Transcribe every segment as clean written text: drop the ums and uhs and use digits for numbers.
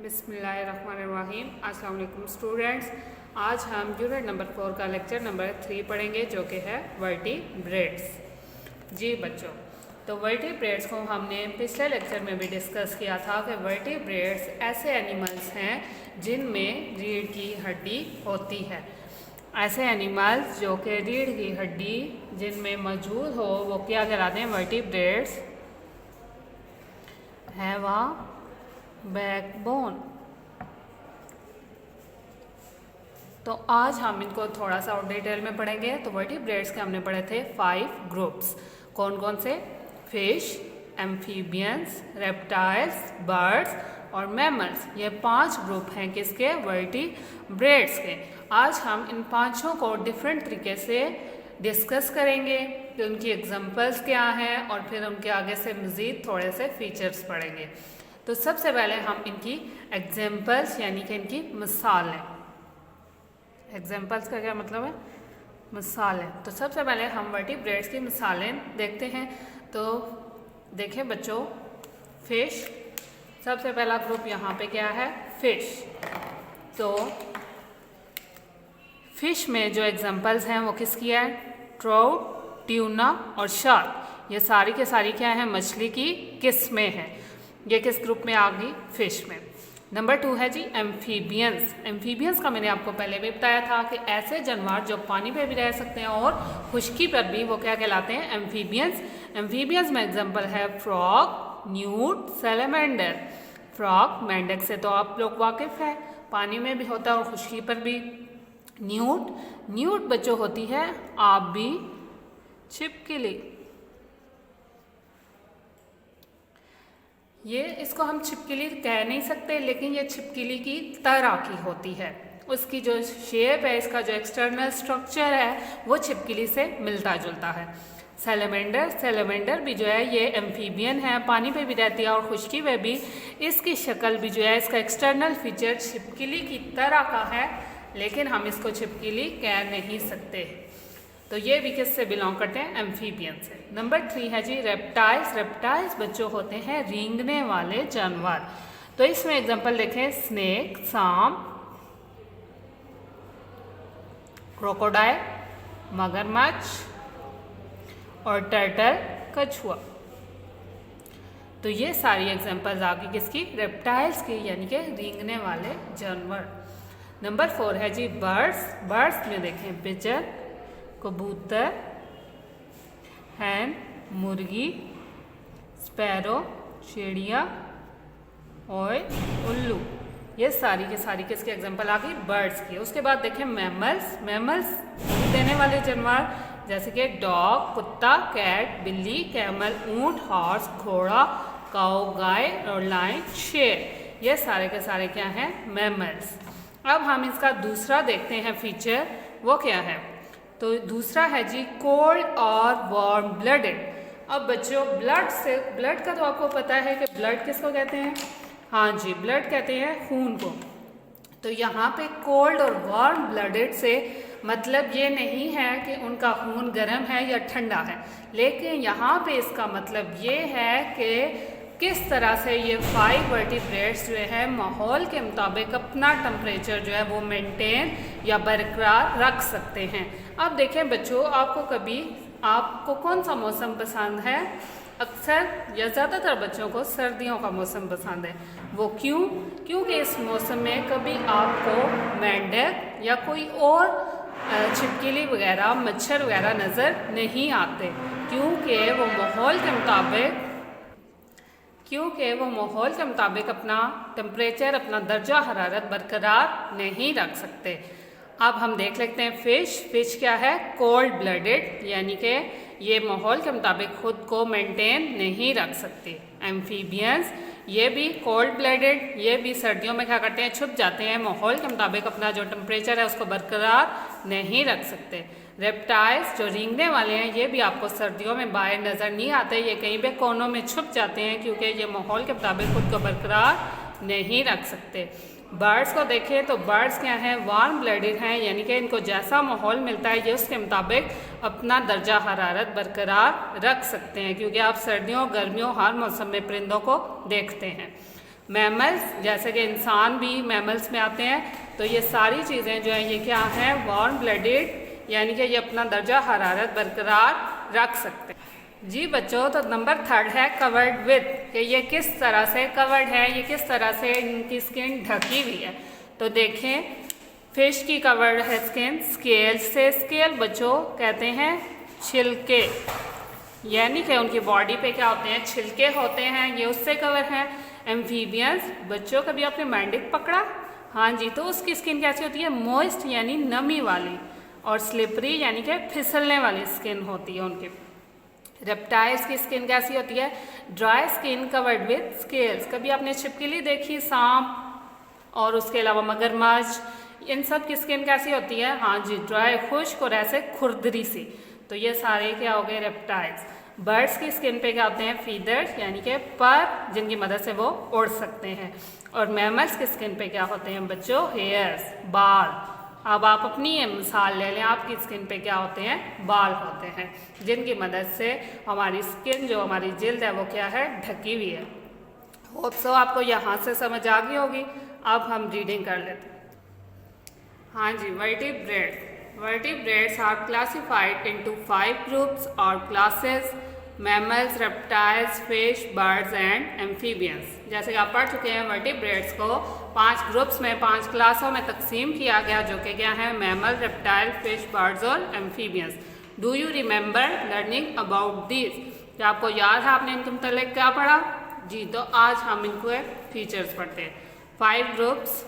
बिस्मिल्लाहिर्रहमानिर्रहीम। अस्सलाम वालेकुम स्टूडेंट्स। आज हम यूनिट नंबर 4 का लेक्चर नंबर 3 पढ़ेंगे जो कि है वर्टिब्रेट्स। जी बच्चों, तो वर्टिब्रेट्स को हमने पिछले लेक्चर में भी डिस्कस किया था कि वर्टिब्रेट्स ऐसे एनिमल्स हैं जिनमें रीढ़ की हड्डी होती है। ऐसे एनिमल्स जो कि रीढ़ की हड्डी जिनमें मौजूद हो वो क्या कहलाते हैं? Vertebrates have a backbone. तो आज हम इनको थोड़ा सा और डिटेल में पढ़ेंगे। तो वर्टिब्रेट्स के हमने पढ़े थे 5 ग्रुप्स। कौन कौन से? फिश, एम्फीबियंस, रेप्टाइल्स, बर्ड्स और मैमल्स। ये 5 ग्रुप हैं किसके? वर्टिब्रेट्स के। आज हम इन पांचों को डिफरेंट तरीके से डिस्कस करेंगे कि उनकी एग्जांपल्स क्या हैं और फिर उनके आगे से मज़ीद थोड़े से फीचर्स पढ़ेंगे। तो सबसे पहले हम इनकी एग्जाम्पल्स यानी कि इनकी मिसालें। एग्जाम्पल्स का क्या मतलब है? मिसालें। तो सबसे पहले हम वर्टिब्रेट्स की मिसालें देखते हैं। तो देखें बच्चों, फिश सबसे पहला ग्रुप यहाँ पे क्या है? फिश। तो फिश में जो एग्जाम्पल्स हैं वो किसकी है? ट्राउट, ट्यूना और शार्क। ये सारी के सारी क्या है? मछली की किस्में हैं। ये किस ग्रुप में आ गई? फिश में। नंबर 2 है जी एम्फीबियंस। एम्फीबियंस का मैंने आपको पहले भी बताया था कि ऐसे जानवर जो पानी पे भी रह सकते हैं और खुश्की पर भी, वो क्या कहलाते हैं? एम्फीबियंस। एम्फीबियंस में एग्जांपल है फ्रॉग, न्यूट, सैलेमेंडर। फ्रॉग, मेंढक से तो आप लोग वाकिफ है, पानी में भी होता है और खुश्की पर भी। न्यूट बच्चों होती है आबी छिपकली। ये इसको हम छिपकली कह नहीं सकते, लेकिन ये छिपकली की तरह की होती है। उसकी जो शेप है, इसका जो एक्सटर्नल स्ट्रक्चर है वो छिपकली से मिलता जुलता है। सैलेमेंडर भी जो है ये एम्फीबियन है, पानी पे भी रहती है और खुश्की में भी। इसकी शक्ल भी जो है, इसका एक्सटर्नल फीचर छिपकली की तरह का है, लेकिन हम इसको छिपकली कह नहीं सकते। तो ये भी किससे बिलोंग करते हैं? एम्फीबियन से। नंबर 3 है जी रेप्टाइल्स। रेप्टाइल्स बच्चों होते हैं रेंगने वाले जानवर। तो इसमें एग्जांपल देखें, स्नेक, सांप, क्रोकोडाइल, मगरमच्छ और टर्टल, कछुआ। तो ये सारी एग्जांपल्स आ गई किसकी? रेप्टाइल्स की, यानी कि रेंगने वाले जानवर। नंबर 4 है जी बर्ड्स। बर्ड्स में देखें पिजन, कबूतर, हैन, मुर्गी, स्पैरो, चिड़िया और उल्लू। ये सारी की सारी किसकी एग्जांपल आ गई? बर्ड्स की। उसके बाद देखें मैमल्स। मैमल्स देने वाले जानवर जैसे कि डॉग, कुत्ता, कैट, बिल्ली, कैमल, ऊंट, हॉर्स, घोड़ा, काऊ, गाय और लायन, शेर। ये सारे के सारे क्या हैं? मैमल्स। अब हम इसका दूसरा देखते हैं फीचर, वो क्या है? तो दूसरा है जी कोल्ड और वार्म ब्लडेड। अब बच्चों ब्लड का तो आपको पता है कि ब्लड किसको कहते हैं? हाँ जी, ब्लड कहते हैं खून को। तो यहाँ पे कोल्ड और वार्म ब्लडेड से मतलब ये नहीं है कि उनका खून गर्म है या ठंडा है, लेकिन यहाँ पे इसका मतलब ये है कि किस तरह से ये 5 वर्टिब्रेट्स जो है माहौल के मुताबिक अपना टेम्परेचर जो है वो मेंटेन या बरकरार रख सकते हैं। अब देखें बच्चों, आपको कौन सा मौसम पसंद है? अक्सर या ज़्यादातर बच्चों को सर्दियों का मौसम पसंद है। वो क्यों? क्योंकि इस मौसम में कभी आपको मेंढक या कोई और छिपकली वगैरह, मच्छर वगैरह नज़र नहीं आते, क्योंकि वो माहौल के मुताबिक अपना टेम्परेचर, अपना दर्जा हरारत बरकरार नहीं रख सकते। अब हम देख लेते हैं फिश क्या है? कोल्ड ब्लडेड, यानी कि ये माहौल के मुताबिक खुद को मेंटेन नहीं रख सकते। एम्फीबियंस ये भी कोल्ड ब्लडेड, ये भी सर्दियों में क्या करते हैं? छुप जाते हैं, माहौल के मुताबिक अपना जो टेम्परेचर है उसको बरकरार नहीं रख सकते। रेप्टाइल्स जो रेंगने वाले हैं, ये भी आपको सर्दियों में बाहर नज़र नहीं आते, ये कहीं भी कोनों में छुप जाते हैं क्योंकि ये माहौल के मुताबिक खुद को बरकरार नहीं रख सकते। बर्ड्स को देखें तो बर्ड्स क्या हैं? वार्म ब्लडेड हैं, यानी कि इनको जैसा माहौल मिलता है ये उसके मुताबिक अपना दर्जा हरारत बरकरार रख सकते हैं, क्योंकि आप सर्दियों, गर्मियों, हर मौसम में परिंदों को देखते हैं। मैमल्स जैसे कि इंसान भी मैमल्स में आते हैं। तो ये सारी चीज़ें जो हैं ये क्या हैं, वार्म ब्लडेड, यानी कि ये अपना दर्जा हरारत बरकरार रख सकते हैं। जी बच्चों, तो नंबर 3 है कवर्ड विथ, कि ये किस तरह से कवर्ड है, ये किस तरह से इनकी स्किन ढकी हुई है। तो देखें, फिश की कवर्ड है स्किन स्केल से। स्केल बच्चों कहते हैं छिलके, यानी कि उनकी बॉडी पे क्या होते हैं, छिलके होते हैं, ये उससे कवर हैं। एम्फीबियंस बच्चों, कभी आपने मैंडिक पकड़ा? हाँ जी, तो उसकी स्किन कैसी होती है, मॉइस्ट यानी नमी वाली, और स्लिपरी यानी कि फिसलने वाली स्किन होती है उनकी। रेप्टाइल्स की स्किन कैसी होती है, dry skin covered with scales. कभी आपने छिपकली देखी, सांप और उसके अलावा मगरमच्छ, इन सब की स्किन कैसी होती है, हाँ जी, ड्राई, खुश्क और ऐसे खुरदरी सी। तो ये सारे क्या हो गए, रेप्टाइल्स। बर्ड्स की स्किन पे क्या होते हैं, फीदर्स यानी कि पर, जिनकी मदद से वो उड़ सकते हैं। और मैमल्स की स्किन पे क्या होते हैं बच्चों, हेयर्स, बाल। अब आप अपनी मिसाल ले लें, आपकी स्किन पे क्या होते हैं, बाल होते हैं, जिनकी मदद से हमारी स्किन, जो हमारी जिल्द है, वो क्या है, ढकी हुई है। होप सो आपको यहाँ से समझ आ गई होगी। अब हम रीडिंग कर लेते हैं। हाँ जी, vertebrates. Vertebrates are classified into 5 groups or classes: mammals, reptiles, fish, birds and amphibians। जैसे कि आप पढ़ चुके हैं, वर्टिब्रेट्स को 5 ग्रुप्स में, 5 क्लासों में तकसीम किया गया, जो कि क्या है, मैमल, रेप्टाइल, फिश, बर्ड्स और amphibians. Do you remember learning about this? क्या आपको याद है आपने इनके मतलब क्या पढ़ा? जी, तो आज हम इनको फीचर्स पढ़ते हैं। 5 groups: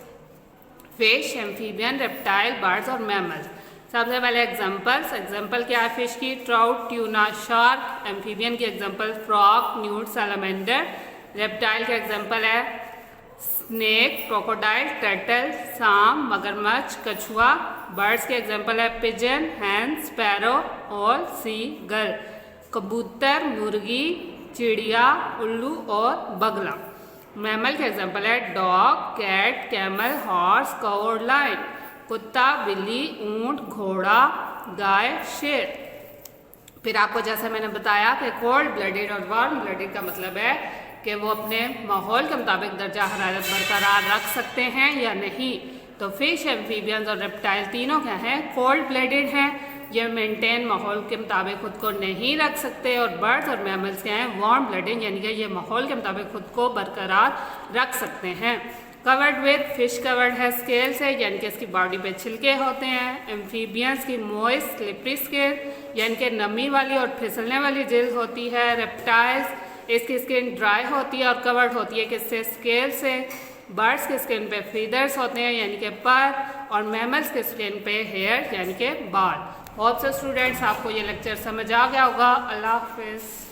fish, amphibian, reptile, birds और मैमल्स। सबसे पहले एग्जाम्पल क्या है, फिश की ट्राउट, ट्यूना, शार्क। एम्फीबियन की example frog, Newt, salamander. Reptile का एग्जाम्पल है स्नेक, क्रोकोडाइल, टर्टल, सांप, मगरमच्छ, कछुआ। बर्ड्स के एग्जाम्पल है पिजन, हैन, स्पैरो और सी गर्ल। कबूतर, मुर्गी, चिड़िया, उल्लू और बगला। मैमल के एग्जाम्पल है डॉग, कैट, कैमल, हॉर्स, काऊ और लायन। कुत्ता, बिल्ली, ऊंट, घोड़ा, गाय, शेर। फिर आपको जैसे मैंने बताया कि कोल्ड ब्लडेड और वार्म ब्लडेड का मतलब है कि वो अपने माहौल के मुताबिक दर्जा हरारत बरकरार रख सकते हैं या नहीं। तो फिश, एम्फीबियंस और रेप्टाइल तीनों क्या हैं, कोल्ड ब्लडेड हैं, ये मेंटेन माहौल के मुताबिक खुद को नहीं रख सकते। और बर्ड्स और मैमल्स क्या हैं, वार्म ब्लडेड, यानी कि ये माहौल के मुताबिक खुद को बरकरार रख सकते हैं। कवर्ड विथ, फिश कवर्ड है स्केल से, यानी कि इसकी बॉडी पे छिलके होते हैं। एम्फीबियंस की मॉइस्ट स्लिपरी स्किन, यानी कि नमी वाली और फिसलने वाली जिल्द होती है। रेप्टाइल्स, इसकी स्किन ड्राई होती है और कवर्ड होती है किससे, स्केल से। बर्ड्स की स्किन पे फीदर्स होते हैं, यानी कि पर। और मैमल्स के स्किन पे हेयर, यानी कि बाल। होप सो स्टूडेंट्स आपको ये लेक्चर समझ आ गया होगा। अल्लाह हाफिज़।